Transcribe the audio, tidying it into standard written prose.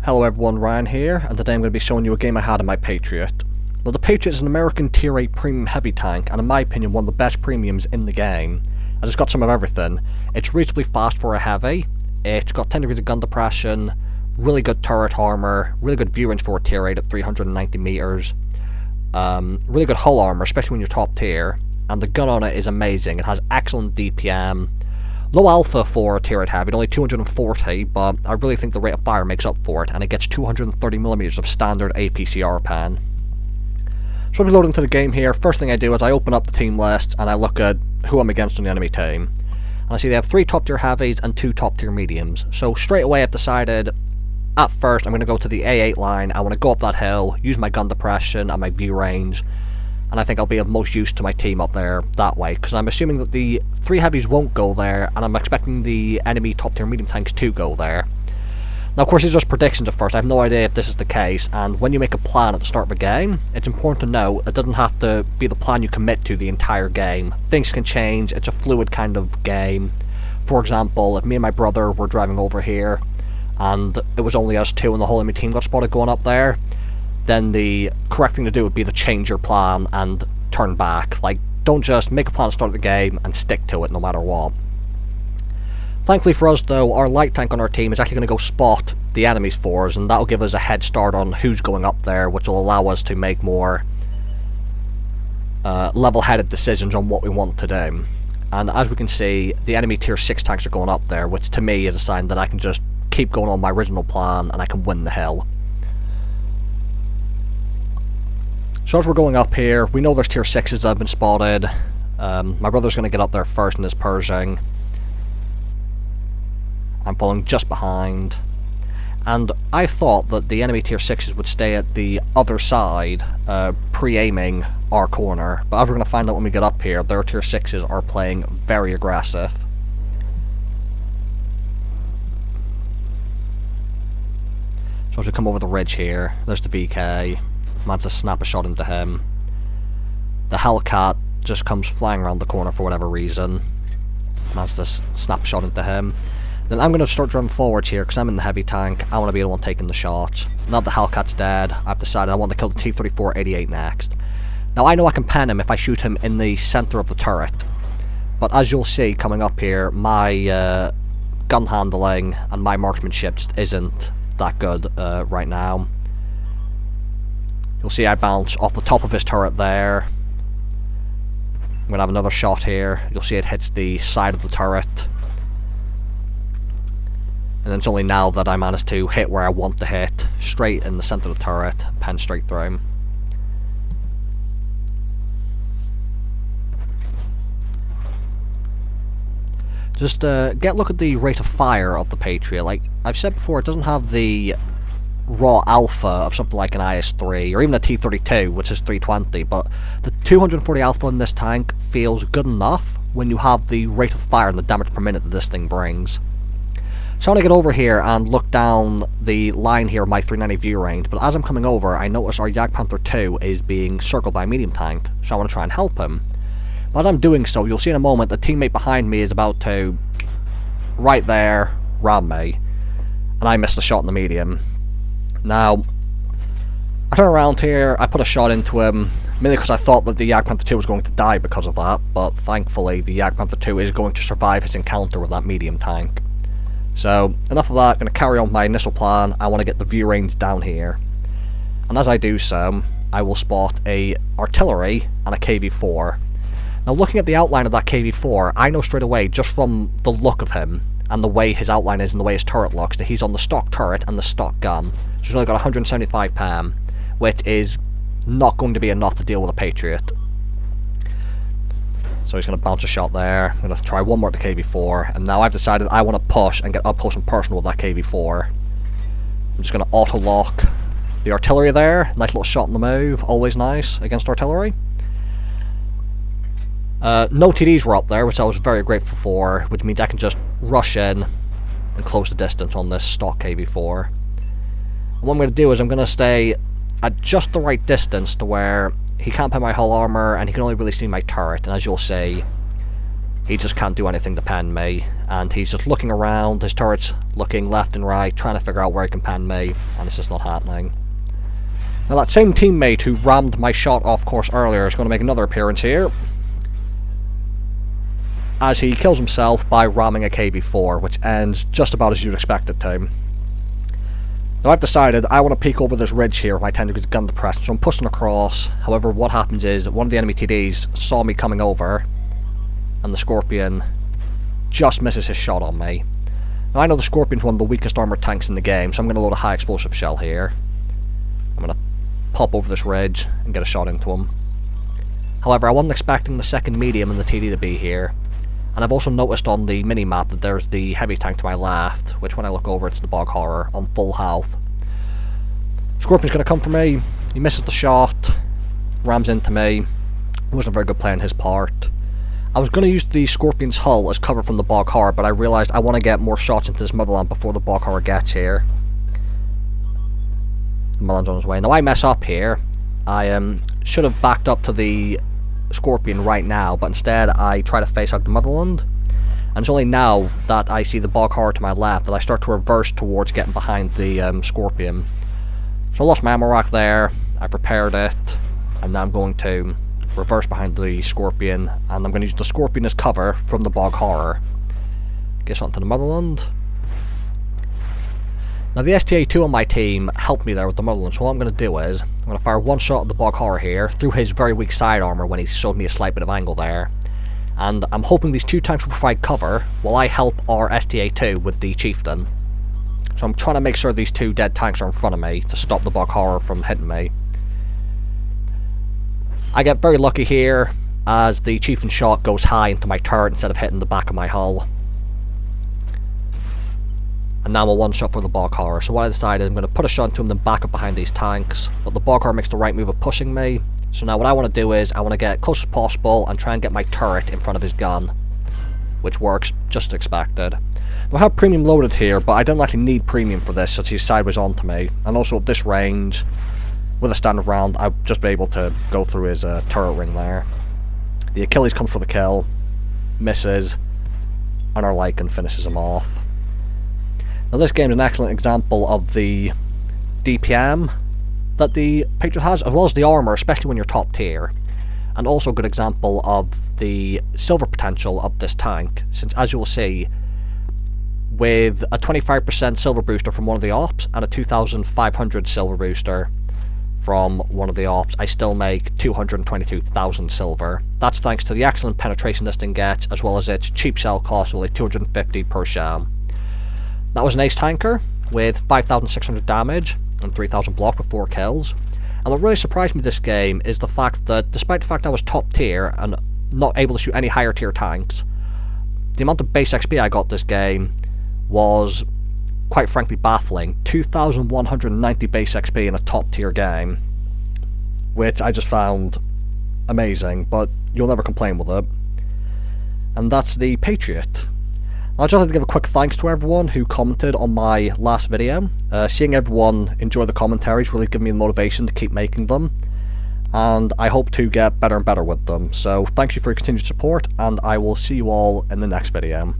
Hello everyone, Ryan here, and today I'm going to be showing you a game I had in my Patriot. Now the Patriot is an American Tier 8 premium heavy tank, and in my opinion one of the best premiums in the game. And it's got some of everything. It's reasonably fast for a heavy, it's got 10 degrees of gun depression, really good turret armor, really good view range for a Tier 8 at 390 meters, really good hull armor, especially when you're top tier, and the gun on it is amazing. It has excellent DPM. Low alpha for a Tier 8 heavy, only 240, but I really think the rate of fire makes up for it, and it gets 230mm of standard APCR pen. So I'll be loading into the game here. First thing I do is I open up the team list, and I look at who I'm against on the enemy team. And I see they have 3 top tier heavies and 2 top tier mediums. So straight away I've decided, at first I'm going to go to the A8 line. I want to go up that hill, use my gun depression and my view range, and I think I'll be of most use to my team up there that way, because I'm assuming that the 3 heavies won't go there, and I'm expecting the enemy top tier medium tanks to go there. Now of course these are just predictions at first, I have no idea if this is the case, and when you make a plan at the start of a game, it's important to know it doesn't have to be the plan you commit to the entire game. Things can change, it's a fluid kind of game. For example, if me and my brother were driving over here, and it was only us 2 and the whole enemy team got spotted going up there, then the correct thing to do would be to change your plan and turn back. Like, don't just make a plan to start the game and stick to it no matter what. Thankfully for us though, our light tank on our team is actually going to go spot the enemies for us, and that'll give us a head start on who's going up there, which will allow us to make more level-headed decisions on what we want to do. And as we can see, the enemy tier 6 tanks are going up there, which to me is a sign that I can just keep going on my original plan and I can win the hill. So as we're going up here, we know there's tier 6s that have been spotted. My brother's going to get up there first in his Pershing. I'm following just behind. And I thought that the enemy tier 6s would stay at the other side, pre-aiming our corner. But as we're going to find out when we get up here, their tier 6s are playing very aggressive. So as we come over the ridge here, there's the VK. Managed to snap a shot into him. The Hellcat just comes flying around the corner for whatever reason. Managed to snap a shot into him. Then I'm going to start driving forwards here because I'm in the heavy tank. I want to be the one taking the shot. Now that the Hellcat's dead, I've decided I want to kill the T-34-88 next. Now I know I can pen him if I shoot him in the center of the turret. But as you'll see coming up here, my gun handling and my marksmanship just isn't that good right now. You'll see I bounce off the top of his turret there. I'm going to have another shot here. You'll see it hits the side of the turret. And then it's only now that I managed to hit where I want to hit, straight in the center of the turret, pen straight through him. Just get a look at the rate of fire of the Patriot. Like I've said before, it doesn't have the raw alpha of something like an IS-3 or even a T-32, which is 320, but the 240 alpha in this tank feels good enough when you have the rate of fire and the damage per minute that this thing brings. So I want to get over here and look down the line here of my 390 view range, but as I'm coming over I notice our Jagdpanther 2 is being circled by a medium tank, so I want to try and help him. But as I'm doing so, you'll see in a moment the teammate behind me is about to, right there, ram me, and I missed the shot in the medium. Now, I turn around here, I put a shot into him, mainly because I thought that the Jagdpanther 2 was going to die because of that, but thankfully the Jagdpanther 2 is going to survive his encounter with that medium tank. So, enough of that, I'm going to carry on my initial plan. I want to get the view range down here. And as I do so, I will spot a artillery and a KV-4. Now looking at the outline of that KV-4, I know straight away, just from the look of him, and the way his outline is and the way his turret looks, that he's on the stock turret and the stock gun. So he's only got 175 PAM, which is not going to be enough to deal with a Patriot. So he's going to bounce a shot there. I'm going to try one more at the KV-4, and now I've decided I want to push and get up close and personal with that KV-4. I'm just going to auto-lock the artillery there. Nice little shot in the move, always nice against artillery. No TDs were up there, which I was very grateful for, which means I can just rush in and close the distance on this stock KV-4. And what I'm going to do is I'm going to stay at just the right distance to where he can't pen my hull armor and he can only really see my turret, and as you'll see, he just can't do anything to pen me. and he's just looking around, his turret's looking left and right, trying to figure out where he can pen me, and it's just not happening. Now that same teammate who rammed my shot off course earlier is going to make another appearance here, as he kills himself by ramming a KV-4, which ends just about as you'd expect it to. Now I've decided I want to peek over this ridge here with my 10 degrees gun depressed, so I'm pushing across. However, what happens is one of the enemy TDs saw me coming over, and the Scorpion just misses his shot on me. Now I know the Scorpion's one of the weakest armoured tanks in the game, so I'm going to load a high explosive shell here. I'm going to pop over this ridge and get a shot into him. However, I wasn't expecting the second medium and the TD to be here. And I've also noticed on the mini-map that there's the heavy tank to my left, which when I look over it's the Bog Horror on full health. Scorpion's going to come for me, he misses the shot, rams into me. It wasn't a very good play on his part. I was going to use the Scorpion's hull as cover from the Bog Horror, but I realised I want to get more shots into this Motherland before the Bog Horror gets here. The Motherland's on his way. Now I mess up here. I should have backed up to the Scorpion right now, but instead I try to face out the Motherland, and it's only now that I see the Bog Horror to my left that I start to reverse towards getting behind the Scorpion. So I lost my ammo rack there, I've repaired it, and now I'm going to reverse behind the Scorpion, and I'm going to use the Scorpion as cover from the Bog Horror. Get onto the Motherland. Now the STA-2 on my team helped me there with the Motherland, so what I'm going to do is, I'm going to fire one shot at the Bog Horror here, through his very weak side armour when he showed me a slight bit of angle there. And I'm hoping these two tanks will provide cover, while I help our STA-2 with the Chieftain. So I'm trying to make sure these two dead tanks are in front of me, to stop the Bog Horror from hitting me. I get very lucky here, as the Chieftain shot goes high into my turret instead of hitting the back of my hull. And now I'm a one-shot for the Bog Horror, so what I decided, I'm going to put a shot into him then back up behind these tanks, but the Bog Horror makes the right move of pushing me, so now what I want to do is, I want to get close as possible and try and get my turret in front of his gun, which works just as expected. Now I have premium loaded here, but I don't actually need premium for this since he's sideways onto me, and also at this range, with a standard round, I'll just be able to go through his turret ring there. The Achilles comes for the kill, misses, and our Lycan finishes him off. Now this game is an excellent example of the DPM that the Patriot has, as well as the armour, especially when you're top tier. And also a good example of the silver potential of this tank, since as you will see, with a 25% silver booster from one of the ops, and a 2,500 silver booster from one of the ops, I still make 222,000 silver. That's thanks to the excellent penetration this thing gets, as well as its cheap shell cost, only 250 per sham. That was an ace tanker with 5,600 damage and 3,000 block with 4 kills. And what really surprised me this game is the fact that, despite the fact I was top tier and not able to shoot any higher tier tanks, the amount of base XP I got this game was quite frankly baffling. 2,190 base XP in a top tier game, which I just found amazing, but you'll never complain with it. And that's the Patriot. I'd just like to give a quick thanks to everyone who commented on my last video. Seeing everyone enjoy the commentaries really gave me the motivation to keep making them, and I hope to get better and better with them. So thank you for your continued support, and I will see you all in the next video.